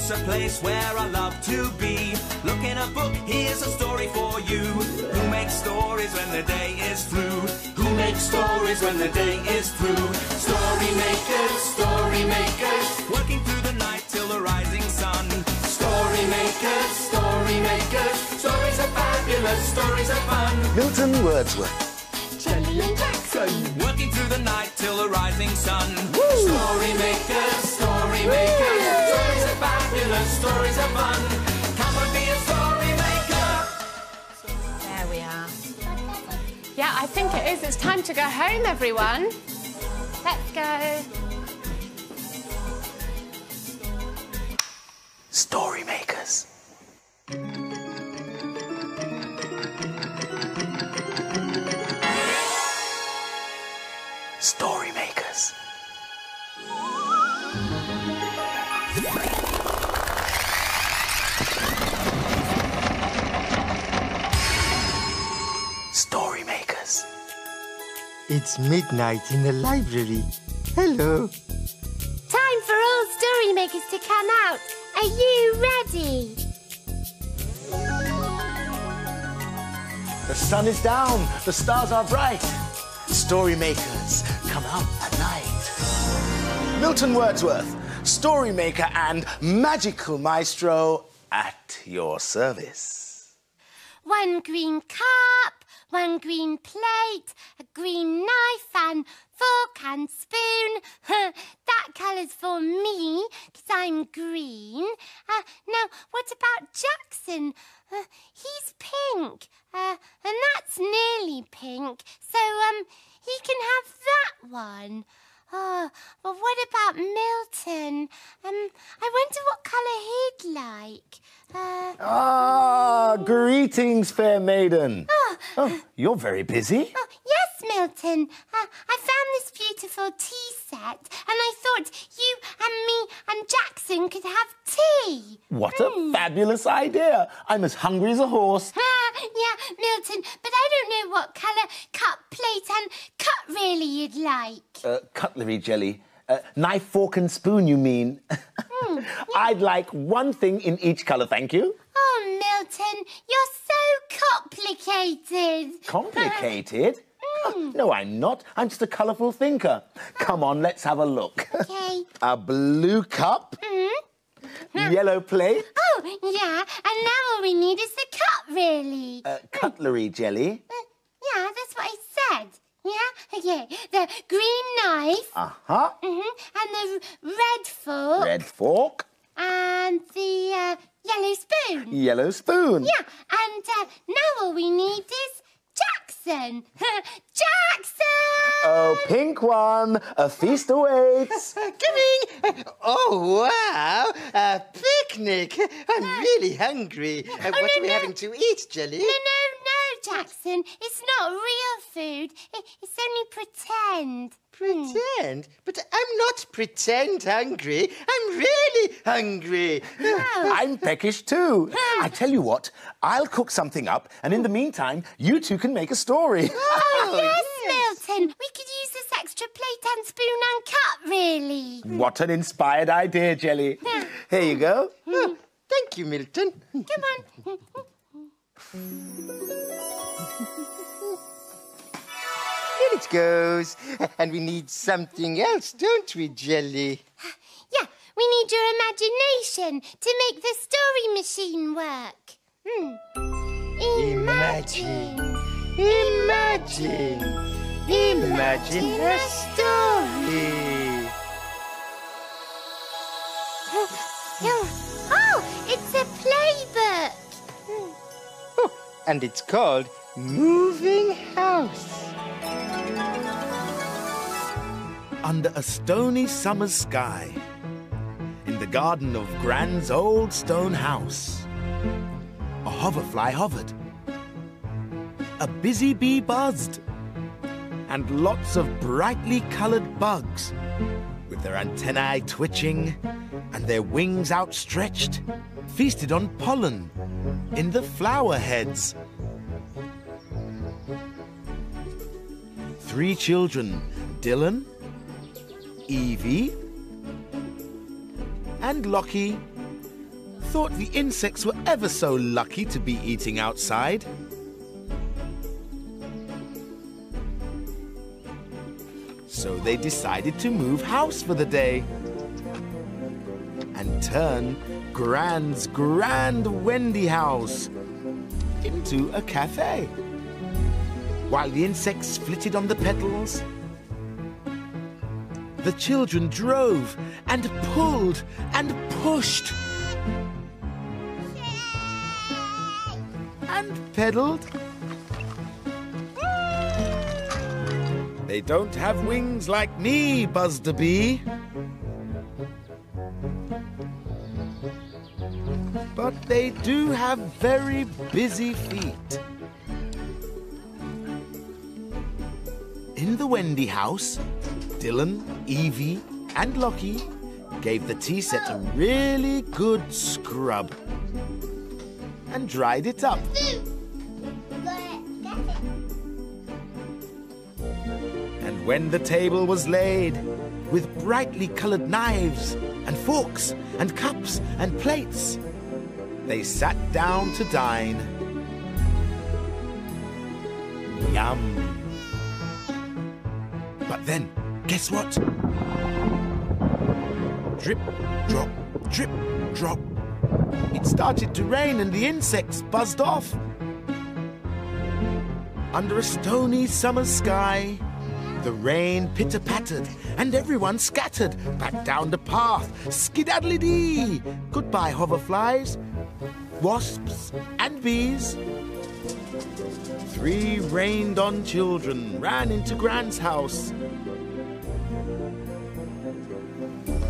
It's a place where I love to be. Look in a book, here's a story for you. Who makes stories when the day is through? Who makes stories when the day is through? Story makers, working through the night till the rising sun. Story makers, stories are fabulous, stories are fun. Milton Wordsworth. Jelly and Jackson, Working through the night till the rising sun. Woo! Story makers, stories are fabulous, stories are fun. Come and be a story maker. there we are. Yeah, I think it is. It's time to go home, everyone. Let's go. Story makers. Story makers. Story makers. It's midnight in the library. Hello. Time for all story makers to come out. Are you ready? The sun is down. The stars are bright. Story makers, come out at night. Milton Wordsworth, story maker and magical maestro at your service. One green cup, one green plate, a green knife and fork and spoon. That colour's for me, 'cause I'm green. Now, what about Jackson? He's pink, and that's nearly pink, so he can have that one. Oh, well, what about Milton? I wonder what colour he'd like. Greetings, fair maiden. Oh, you're very busy. Oh, yes, Milton. I found this beautiful tea set, and I thought you and me and Jackson could have tea. What a fabulous idea. I'm as hungry as a horse. Yeah, Milton, but I don't know what colour cup, plate and cut really you'd like. Cutlery jelly. Knife, fork and spoon, you mean? Yeah. I'd like one thing in each colour, thank you. Oh, Milton, you're so complicated. Complicated? No, I'm not. I'm just a colourful thinker. Come on, let's have a look. Okay. A blue cup. Yellow plate. Oh, yeah, and now all we need is the cup, really. Cutlery jelly. Yeah, that's what I said. Yeah? Okay. The green knife. Uh-huh. And the red fork. Red fork. And the yellow spoon. Yellow spoon. Yeah, and now all we need is Jackson. Jackson! Oh, pink one. A feast awaits. Coming! Oh, wow! A picnic! I'm really hungry. What are we having to eat, Jelly? No, Jackson. It's not real food. It's only pretend. Pretend? But I'm not pretend hungry. I'm really hungry. I'm peckish too. I tell you what, I'll cook something up, and in the meantime, you two can make a story. Oh, yes, Milton. We could use this extra plate and spoon and cup, really. What an inspired idea, Jelly. Here you go. Oh, thank you, Milton. Come on. Here it goes. And we need something else, don't we, Jelly? Yeah, we need your imagination to make the story machine work. Imagine a story. Oh, it's a playbook. Oh, and it's called Moving House. Under a stony summer's sky, in the garden of Gran's old stone house, a hoverfly hovered, a busy bee buzzed, and lots of brightly coloured bugs, with their antennae twitching and their wings outstretched, feasted on pollen in the flower heads. 3 children, Dylan, Evie, and Lockie, thought the insects were ever so lucky to be eating outside. So they decided to move house for the day and turn Gran's grand Wendy house into a cafe. While the insects flitted on the petals, the children drove and pulled and pushed and pedaled. They don't have wings like me, buzzed the bee. But they do have very busy feet. In the Wendy house, Dylan, Evie, and Lockie gave the tea set a really good scrub and dried it up. And when the table was laid with brightly colored knives and forks and cups and plates, they sat down to dine. Yum! But then, guess what? Drip, drop, drip, drop. It started to rain and the insects buzzed off. Under a stony summer sky, the rain pitter-pattered and everyone scattered back down the path. Skidaddly-dee! Goodbye, hoverflies, wasps and bees. 3 rained-on children ran into Gran's house.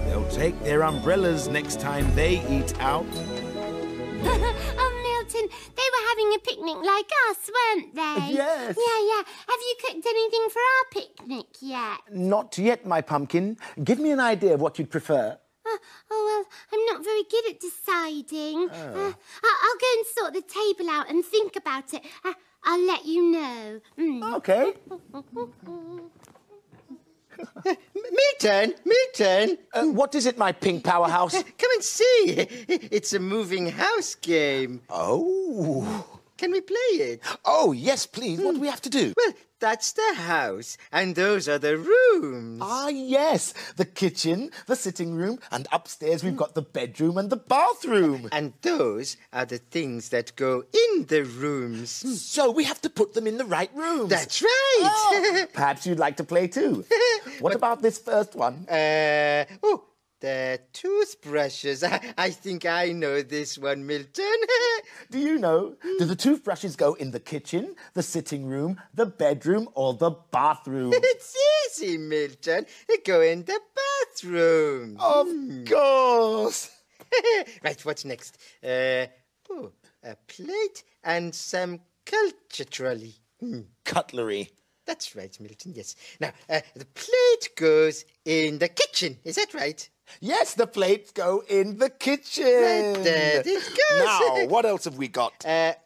They'll take their umbrellas next time they eat out. Oh, Milton, they were having a picnic like us, weren't they? Yes. Yeah. Have you cooked anything for our picnic yet? Not yet, my pumpkin. Give me an idea of what you'd prefer. Oh, well, I'm not very good at deciding. I'll go and sort the table out and think about it. I'll let you know. Okay. Milton! What is it, my pink powerhouse? Come and see! It's a moving house game. Oh. Can we play it? Oh, yes, please. What do we have to do? Well, that's the house, and those are the rooms. Ah, yes. The kitchen, the sitting room, and upstairs we've got the bedroom and the bathroom. And those are the things that go in the rooms. So we have to put them in the right rooms. That's right. Oh, perhaps you'd like to play too. What about this first one? The toothbrushes. I think I know this one, Milton. Do you know? Do the toothbrushes go in the kitchen, the sitting room, the bedroom, or the bathroom? It's easy, Milton. They go in the bathroom. Of course. Right, what's next? A plate and some culture trolley. Cutlery. That's right, Milton, yes. Now, the plate goes in the kitchen. Is that right? Yes, the plates go in the kitchen. Right there, it goes. Now, what else have we got? I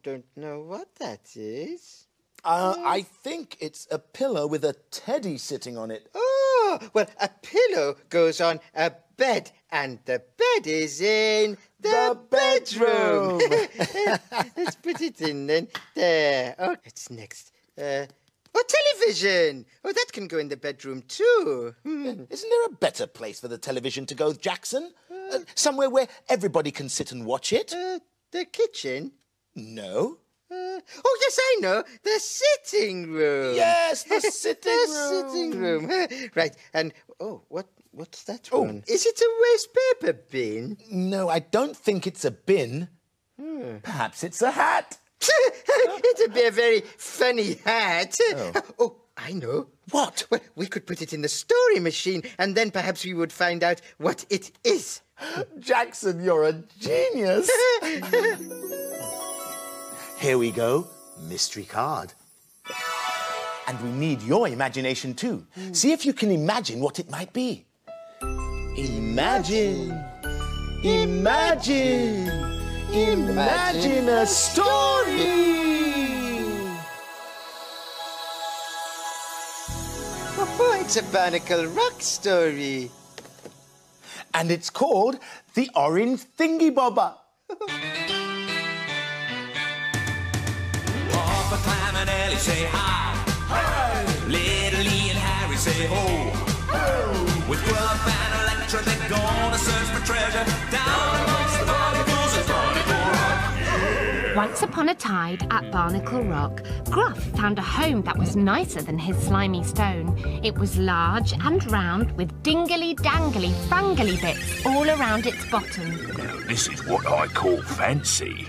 don't know what that is. I think it's a pillow with a teddy sitting on it. Oh, well, a pillow goes on a bed, and the bed is in the bedroom. Let's put it in then. There. Oh, what's next? Television! Oh, that can go in the bedroom too. Isn't there a better place for the television to go, Jackson? Somewhere where everybody can sit and watch it? The kitchen? No. Oh, yes, I know. The sitting room. Yes, the sitting room. The sitting room. Right, and, what's that one? Is it a waste paper bin? No, I don't think it's a bin. Perhaps it's a hat. It'd be a very funny hat. Oh, I know. What? Well, we could put it in the story machine, and then perhaps we would find out what it is. Jackson, you're a genius. Here we go. Mystery card. And we need your imagination too. See if you can imagine what it might be. Imagine. Imagine. Imagine a story! Oh, it's a Barnacle Rock story. And it's called the orange thingy bobber. Papa Clam and Ellie say hi. Hi. Little Lee and Harry say ho. Ho. With Gruff and Electra they're gonna search for treasure down amongst the barnacles at Barnacle Rock. Once upon a tide at Barnacle Rock, Gruff found a home that was nicer than his slimy stone. It was large and round with dingly-dangly, frangly bits all around its bottom. Now, this is what I call fancy.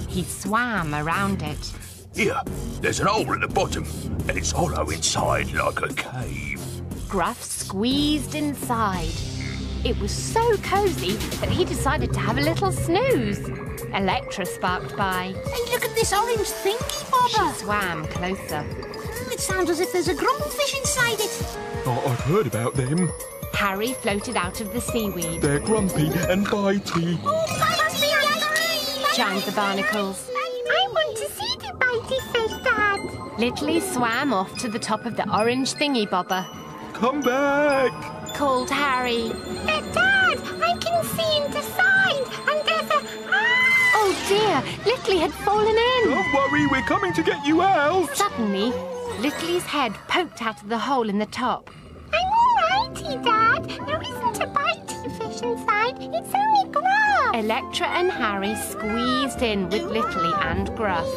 He swam around it. Here, there's an hole at the bottom, and it's hollow inside like a cave. Gruff squeezed inside. It was so cosy that he decided to have a little snooze. Electra sparked by. Hey, look at this orange thingy bobber. She swam closer. It sounds as if there's a grumpfish inside it. Oh, I've heard about them. Harry floated out of the seaweed. They're grumpy and bitey. Oh, bitey! Chimed the barnacles. I want to see the bitey fish, Dad. Littley swam off to the top of the orange thingy bobber. Come back! Called Harry. But Dad, I can see inside, and there's a... Oh dear, Littley had fallen in. Don't worry, we're coming to get you out. Suddenly, Littley's head poked out of the hole in the top. I'm all righty, Dad. There isn't a bitey fish inside. It's only Gruff. Electra and Harry squeezed in with Littley and Gruff.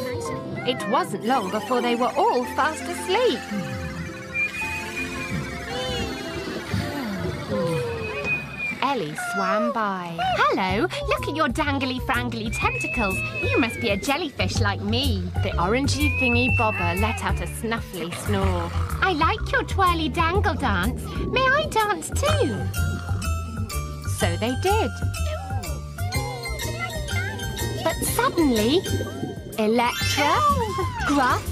It wasn't long before they were all fast asleep. Ellie swam by. Hello, look at your dangly-frangly tentacles. You must be a jellyfish like me. The orangey thingy bobber let out a snuffly snore. I like your twirly dangle dance. May I dance too? So they did. But suddenly, Electra, Gruff,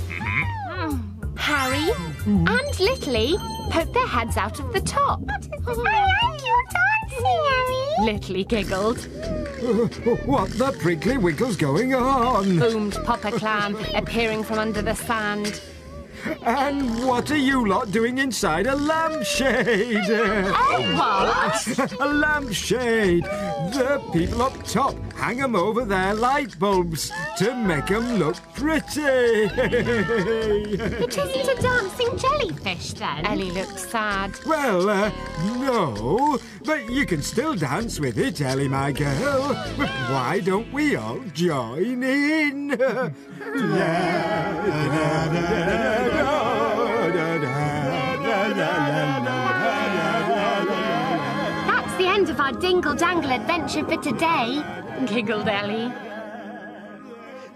Harry and Littley poked their heads out of the top. I like your dancing, Harry. Littley giggled. What the prickly wiggle's going on? Boomed Papa Clam, appearing from under the sand. And what are you lot doing inside a lampshade? What? A lampshade. The people up top hang 'em over their light bulbs to make 'em look pretty. It isn't a dancing jellyfish, then? Ellie looked sad. Well, no, but you can still dance with it, Ellie, my girl. But why don't we all join in? That's the end of our dingle-dangle adventure for today, giggled Ellie.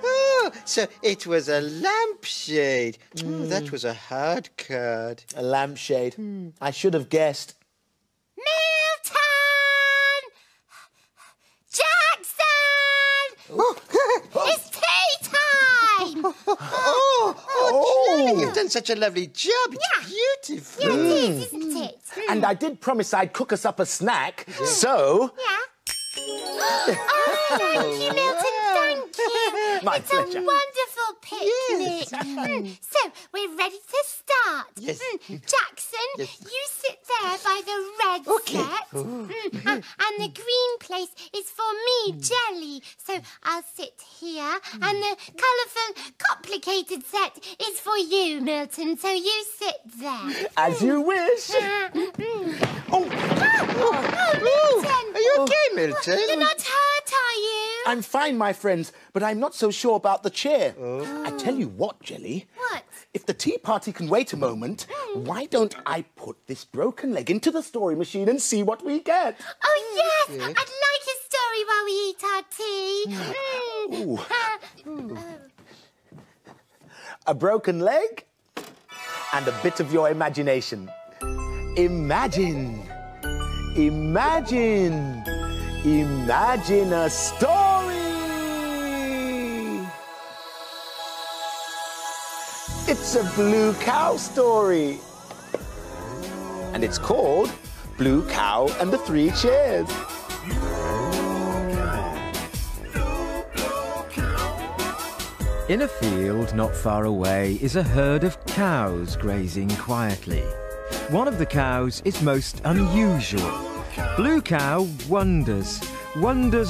Oh, so it was a lampshade. Oh, that was a hard card. A lampshade. I should have guessed. Milton! Jackson! It's tea time! Jenny, you've done such a lovely job. It's beautiful. Yeah, it is, isn't it? And I did promise I'd cook us up a snack, so... Yeah. Oh, thank you, Milton, thank you. My it's pleasure. a wonderful picnic. So, we're ready to start. Yes. Jackson, you sit there by the red set. And the green place is for me, Jelly. So, I'll sit here. And the colourful, complicated set is for you, Milton. So, you sit there. As you wish. Milton! Are you okay, Milton? You're not hurt, are you? I'm fine, my friends, but I'm not so sure about the chair. I tell you what, Jelly. What? If the tea party can wait a moment, why don't I put this broken leg into the story machine and see what we get? Oh, yes! I'd like a story while we eat our tea. A broken leg and a bit of your imagination. Imagine. Imagine. Imagine a story. It's a blue cow story. And it's called Blue Cow and the Three Chairs. In a field not far away is a herd of cows grazing quietly. One of the cows is most unusual. Blue Cow wonders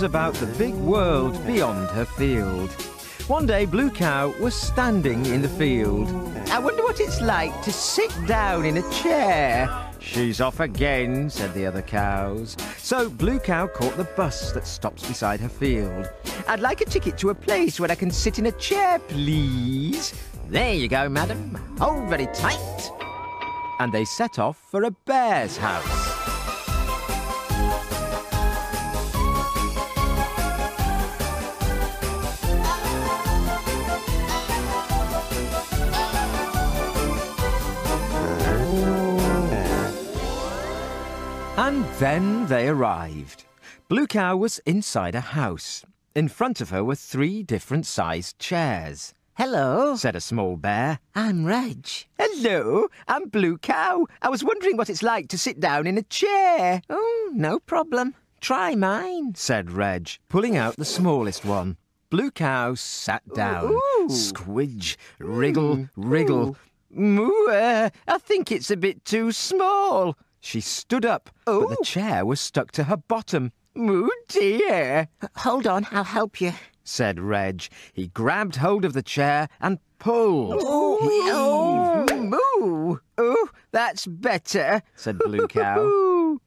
about the big world beyond her field. One day, Blue Cow was standing in the field. I wonder what it's like to sit down in a chair. She's off again, said the other cows. So Blue Cow caught the bus that stops beside her field. I'd like a ticket to a place where I can sit in a chair, please. There you go, madam. Hold very tight. And they set off for a bear's house. And then they arrived. Blue Cow was inside a house. In front of her were 3 different sized chairs. Hello, said a small bear. I'm Reg. Hello, I'm Blue Cow. I was wondering what it's like to sit down in a chair. Oh, no problem. Try mine, said Reg, pulling out the smallest one. Blue Cow sat down. Ooh. Squidge, wriggle, wriggle. Moo, I think it's a bit too small. She stood up, but the chair was stuck to her bottom. Oh, dear. Hold on, I'll help you, said Reg. He grabbed hold of the chair and pulled. Moo! Oh, that's better, said Blue Cow.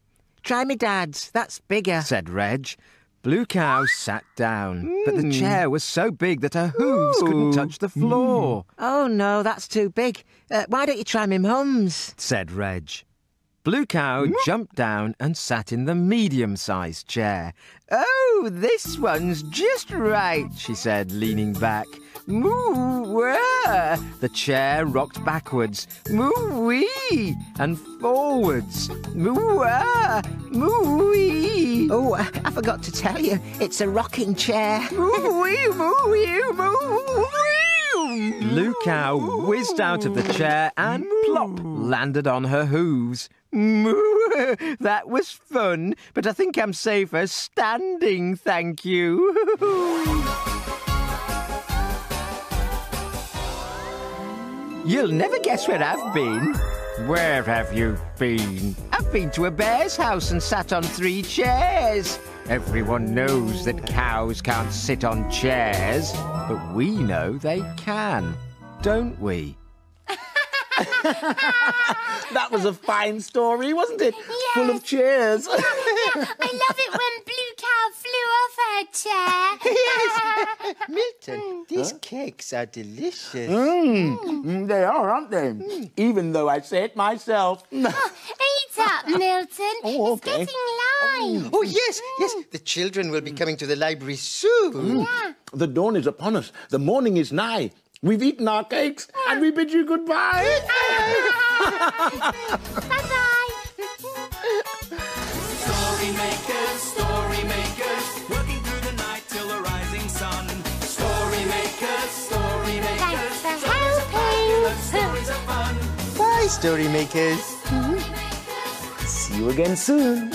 Try me dad's, that's bigger, said Reg. Blue Cow sat down, but the chair was so big that her hooves couldn't touch the floor. Oh, no, that's too big. Why don't you try me mum's, said Reg. Blue Cow jumped down and sat in the medium-sized chair. Oh, this one's just right, she said, leaning back. Moo-wah! The chair rocked backwards. Moo-wee! And forwards. Moo-wah! Moo-wee! Oh, I forgot to tell you, it's a rocking chair. Moo-wee! Moo-wee! Moo-wee! Blue Cow whizzed out of the chair and plop landed on her hooves. Moo! That was fun, but I think I'm safer standing, thank you. You'll never guess where I've been. Where have you been? I've been to a bear's house and sat on 3 chairs. Everyone knows that cows can't sit on chairs, but we know they can, don't we? That was a fine story, wasn't it? Yes. Full of cheers. Yeah, I love it when Blue Cow flew off her chair. Yes. Milton, these cakes are delicious. They are, aren't they? Even though I say it myself. Eat up, Milton. Oh, It's okay. getting light. Oh, yes. The children will be coming to the library soon. Yeah. The dawn is upon us. The morning is nigh. We've eaten our cakes and we bid you goodbye. Bye-bye. Story makers, working through the night till the rising sun. Story makers, Thanks for stories of fun. Bye, story makers. See you again soon.